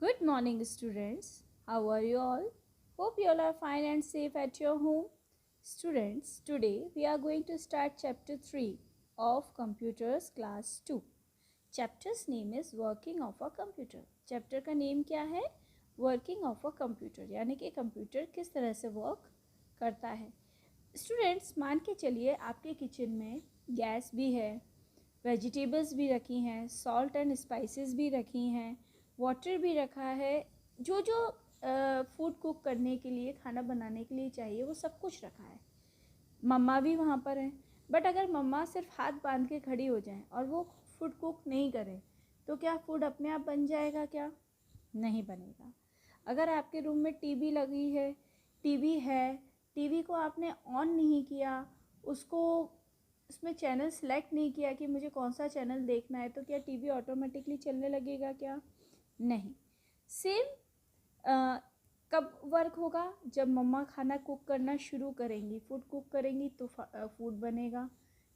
Good morning, students. How are you all? Hope you all are fine and safe at your home. Students, today we are going to start chapter 3 of Computers Class 2. Chapter's name is Working of a Computer. Chapter का name क्या है? Working of a Computer, यानी कि computer किस तरह से work करता है. स्टूडेंट्स, मान के चलिए आपके किचन में गैस भी है, वेजिटेबल्स भी रखी हैं, सॉल्ट एंड स्पाइसेस भी रखी हैं, वाटर भी रखा है. जो जो फूड कुक करने के लिए, खाना बनाने के लिए चाहिए, वो सब कुछ रखा है. मम्मा भी वहाँ पर हैं. बट अगर मम्मा सिर्फ हाथ बांध के खड़ी हो जाएं और वो फूड कुक नहीं करें, तो क्या फूड अपने आप बन जाएगा? क्या नहीं बनेगा. अगर आपके रूम में टीवी लगी है, टीवी को आपने ऑन नहीं किया, उसको उसमें चैनल सेलेक्ट नहीं किया कि मुझे कौन सा चैनल देखना है, तो क्या टीवी ऑटोमेटिकली चलने लगेगा? क्या नहीं. सेम कब वर्क होगा? जब मम्मा खाना कुक करना शुरू करेंगी, फूड कुक करेंगी तो फूड बनेगा.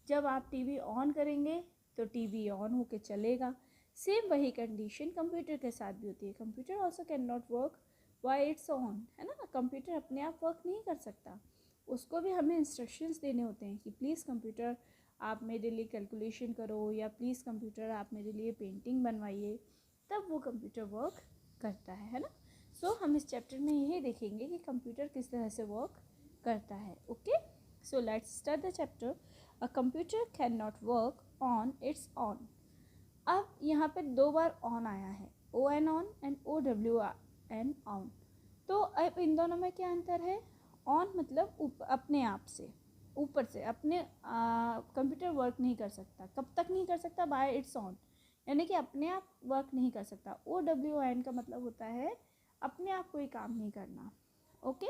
जब आप टीवी ऑन करेंगे तो टीवी ऑन होके चलेगा. सेम वही कंडीशन कंप्यूटर के साथ भी होती है. Computer also can not work why it's on, है ना. कंप्यूटर अपने आप वर्क नहीं कर सकता. उसको भी हमें इंस्ट्रक्शंस देने होते हैं कि प्लीज़ कंप्यूटर आप मेरे लिए कैलकुलेशन करो, या प्लीज़ कंप्यूटर आप मेरे लिए पेंटिंग बनवाइए. तब वो कंप्यूटर वर्क करता है ना. सो हम इस चैप्टर में यही देखेंगे कि कंप्यूटर किस तरह से वर्क करता है. Okay, so let's start the chapter. A computer can not work on it's on. अब यहाँ पे 2 बार ऑन आया है, ON on and OWN on. तो अब इन दोनों में क्या अंतर है? ऑन मतलब अपने आप से, ऊपर से अपने कंप्यूटर वर्क नहीं कर सकता. कब तक नहीं कर सकता? बाय इट्स ऑन, यानी कि अपने आप वर्क नहीं कर सकता. OWN का मतलब होता है अपने आप कोई काम नहीं करना. ओके,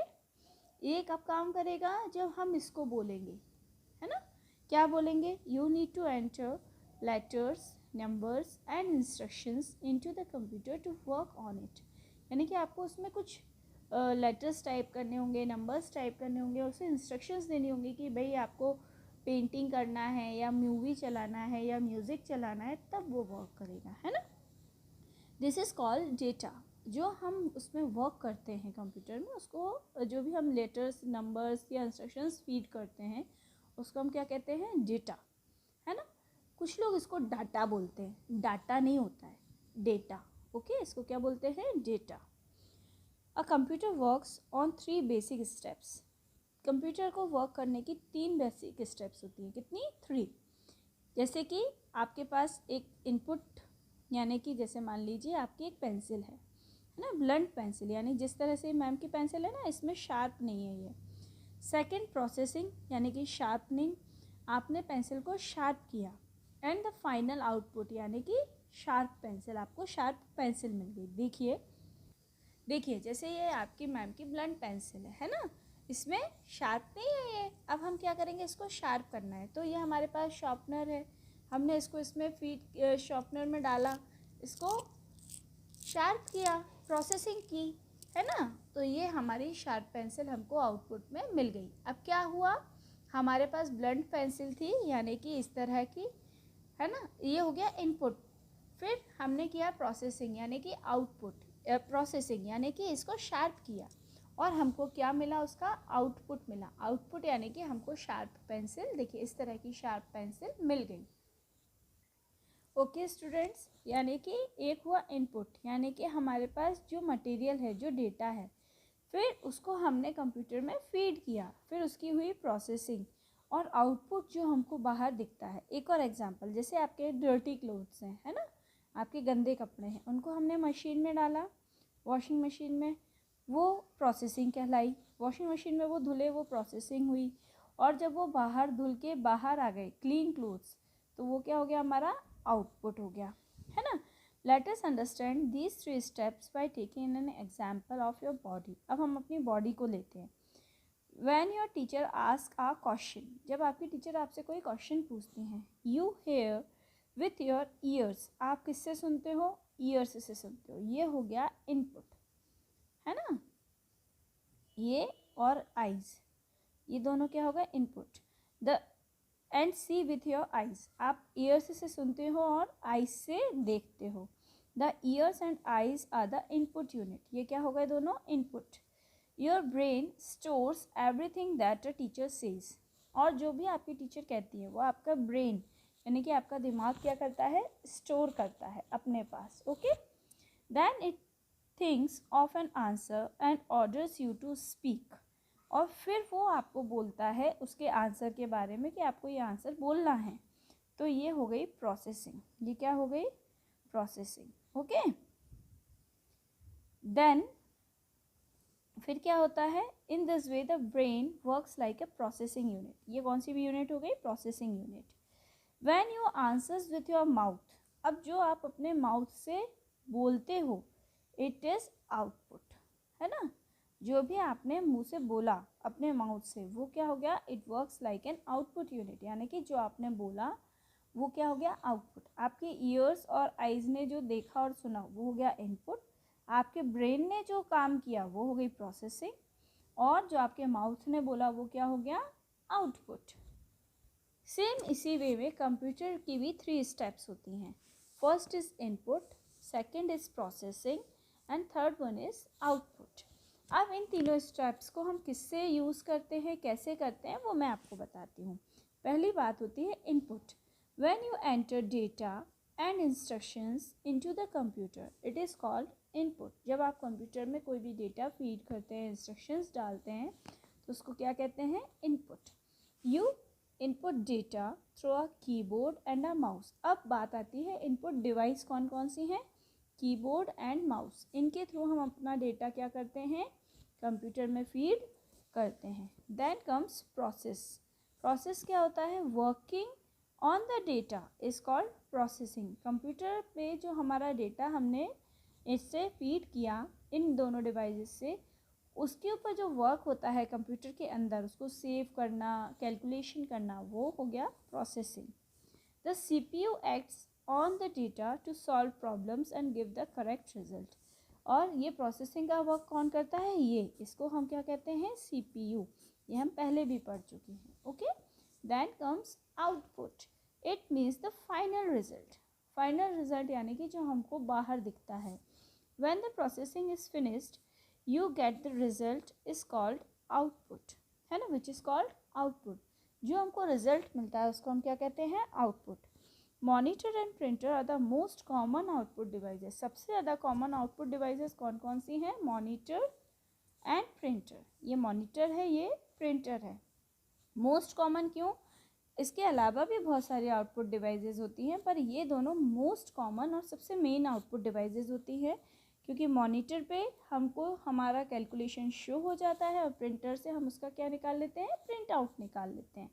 ये कब काम करेगा? जब हम इसको बोलेंगे, है ना. क्या बोलेंगे? You need to enter letters, numbers and instructions into the computer to work on it. यानी कि आपको उसमें कुछ लेटर्स टाइप करने होंगे, नंबर्स टाइप करने होंगे, उसे इंस्ट्रक्शंस देनी होंगी कि भाई आपको पेंटिंग करना है, या मूवी चलाना है, या म्यूज़िक चलाना है, तब वो वर्क करेगा, है ना. This is called data. जो हम उसमें वर्क करते हैं कंप्यूटर में, उसको जो भी हम लेटर्स, नंबर्स या इंस्ट्रक्शंस फीड करते हैं, उसको हम क्या कहते हैं? डेटा, है ना. कुछ लोग इसको डाटा बोलते हैं. डाटा नहीं होता है, डेटा. ओके, इसको क्या बोलते हैं? Data. A computer works on 3 basic steps. Computer को वर्क करने की 3 बेसिक स्टेप्स होती हैं. कितनी? 3. जैसे कि आपके पास एक इनपुट, यानी कि जैसे मान लीजिए आपकी एक पेंसिल है ना, ब्लंट पेंसिल, यानी जिस तरह से मैम की पेंसिल है ना, इसमें शार्प नहीं है ये. सेकंड, प्रोसेसिंग, यानी कि शार्पनिंग, आपने पेंसिल को शार्प किया. एंड द फाइनल आउटपुट, यानी कि शार्प पेंसिल, आपको शार्प पेंसिल मिल गई. देखिए जैसे ये आपकी मैम की ब्लंट पेंसिल है ना, इसमें शार्प नहीं है ये. अब हम क्या करेंगे? इसको शार्प करना है. तो ये हमारे पास शार्पनर है, हमने इसको इसमें फीड शार्पनर में डाला, इसको शार्प किया, प्रोसेसिंग की, है ना. तो ये हमारी शार्प पेंसिल हमको आउटपुट में मिल गई. अब क्या हुआ? हमारे पास ब्लंट पेंसिल थी, यानी कि इस तरह की, है ना. ये हो गया इनपुट. फिर हमने किया प्रोसेसिंग, यानी कि आउटपुट. प्रोसेसिंग यानी कि इसको शार्प किया, और हमको क्या मिला? उसका आउटपुट मिला. आउटपुट यानी कि हमको शार्प पेंसिल, देखिए इस तरह की शार्प पेंसिल मिल गई. ओके स्टूडेंट्स, यानी कि एक हुआ इनपुट, यानी कि हमारे पास जो मटेरियल है, जो डेटा है, फिर उसको हमने कंप्यूटर में फीड किया, फिर उसकी हुई प्रोसेसिंग, और आउटपुट जो हमको बाहर दिखता है. एक और एग्जांपल, जैसे आपके डर्टी क्लोथ्स हैं, है ना, आपके गंदे कपड़े हैं, उनको हमने मशीन में डाला, वॉशिंग मशीन में, वो प्रोसेसिंग कहलाई. वॉशिंग मशीन में वो धुले, वो प्रोसेसिंग हुई. और जब वो बाहर धुल के बाहर आ गए क्लीन क्लोथ्स, तो वो क्या हो गया? हमारा आउटपुट हो गया, है ना. Let us understand these 3 steps by taking an example of your body. अब हम अपनी बॉडी को लेते हैं. When your teacher ask a question, जब आपकी टीचर आपसे कोई क्वेश्चन पूछती हैं, you hear with your ears. आप किससे सुनते हो? ईयर्स से सुनते हो. ये हो गया इनपुट, है ना. ये और आइज, ये दोनों क्या होगा? Input. The and see with your eyes, आप ईयर्स से सुनते हो और आइज से देखते हो. The ears and eyes are the input unit, ये क्या हो गए दोनों input. Your brain stores everything that a teacher says, और जो भी आपकी टीचर कहती है वो आपका ब्रेन यानी कि आपका दिमाग क्या करता है, स्टोर करता है अपने पास। Okay, then it thinks of an answer and orders you to speak, और फिर वो आपको बोलता है उसके आंसर के बारे में कि आपको ये आंसर बोलना है। तो ये हो गई प्रोसेसिंग, ये क्या हो गई प्रोसेसिंग। ओके, देन फिर क्या होता है, in this way the brain works like a processing unit, ये कौन सी भी यूनिट हो गई, processing unit. When you answers with your mouth, अब जो आप अपने माउथ से बोलते हो इट इज़ आउटपुट, है ना, जो भी आपने मुंह से बोला अपने माउथ से वो क्या हो गया, it works like an output unit, यानी कि जो आपने बोला वो क्या हो गया, आउटपुट। आपके ईयर्स और आइज़ ने जो देखा और सुना वो हो गया इनपुट, आपके ब्रेन ने जो काम किया वो हो गई प्रोसेसिंग, और जो आपके माउथ ने बोला वो क्या हो गया, आउटपुट। सेम इसी वे में कंप्यूटर की भी 3 स्टेप्स होती हैं। First is input, second is processing and third one is output. अब इन तीनों स्टेप्स को हम किससे यूज़ करते हैं, कैसे करते हैं, वो मैं आपको बताती हूँ। पहली बात होती है input. When you enter data and instructions into the computer it is called input. जब आप कंप्यूटर में कोई भी डेटा फीड करते हैं, इंस्ट्रक्शंस डालते हैं, तो उसको क्या कहते हैं, input. You input data through a keyboard and a mouse. अब बात आती है इनपुट डिवाइस कौन कौन सी हैं, कीबोर्ड एंड माउस, इनके थ्रू हम अपना डेटा क्या करते हैं, कंप्यूटर में फीड करते हैं। Then comes process. प्रोसेस क्या होता है, working on the data is called processing. Computer पे जो हमारा डेटा हमने इससे फीड किया इन दोनों डिवाइसेस से, उसके ऊपर जो वर्क होता है कंप्यूटर के अंदर, उसको सेव करना, कैलकुलेशन करना, वो हो गया processing. The CPU acts on the data to solve problems and give the correct result. और ये प्रोसेसिंग का वर्क कौन करता है, ये, इसको हम क्या कहते हैं, CPU। ये हम पहले भी पढ़ चुके हैं। Okay, then comes output, it means the final result. Final result यानी कि जो हमको बाहर दिखता है। When the processing is finished you get the result is called output, है ना, which is called output। जो हमको रिजल्ट मिलता है उसको हम क्या कहते हैं, output. Monitor and printer are the most common output devices. सबसे ज़्यादा कॉमन आउटपुट डिवाइसेस कौन कौन सी हैं, मॉनिटर एंड प्रिंटर। ये मॉनिटर है, ये प्रिंटर है। मोस्ट कॉमन क्यों, इसके अलावा भी बहुत सारी आउटपुट डिवाइसेस होती हैं, पर ये दोनों मोस्ट कॉमन और सबसे मेन आउटपुट डिवाइसेस होती है, क्योंकि मॉनिटर पे हमको हमारा कैलकुलेशन शो हो जाता है और प्रिंटर से हम उसका क्या निकाल लेते हैं, प्रिंट आउट निकाल लेते हैं,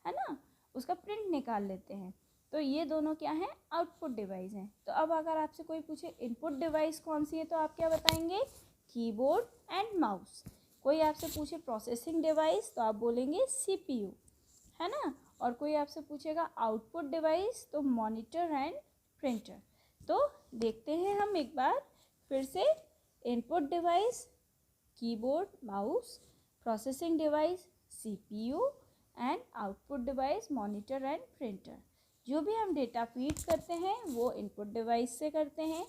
है ना, उसका प्रिंट निकाल लेते हैं। तो ये दोनों क्या हैं, आउटपुट डिवाइस हैं। तो अब अगर आपसे कोई पूछे इनपुट डिवाइस कौन सी है, तो आप क्या बताएंगे, कीबोर्ड एंड माउस। कोई आपसे पूछे प्रोसेसिंग डिवाइस तो आप बोलेंगे CPU, है ना, और कोई आपसे पूछेगा आउटपुट डिवाइस तो मॉनिटर एंड प्रिंटर। तो देखते हैं हम एक बार फिर से, input device keyboard mouse, processing device CPU and output device monitor and printer. जो भी हम डेटा फीड करते हैं वो इनपुट डिवाइस से करते हैं,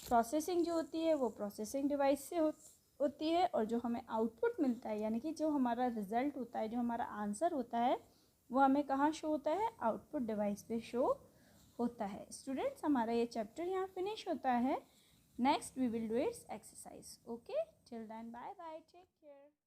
प्रोसेसिंग जो होती है वो प्रोसेसिंग डिवाइस से होती है, और जो हमें आउटपुट मिलता है यानी कि जो हमारा रिजल्ट होता है, जो हमारा आंसर होता है, वो हमें कहाँ शो होता है, आउटपुट डिवाइस पे शो होता है। स्टूडेंट्स, हमारा ये चैप्टर यहाँ फिनिश होता है। Next we will do its exercise. Okay, till then, bye bye, take care.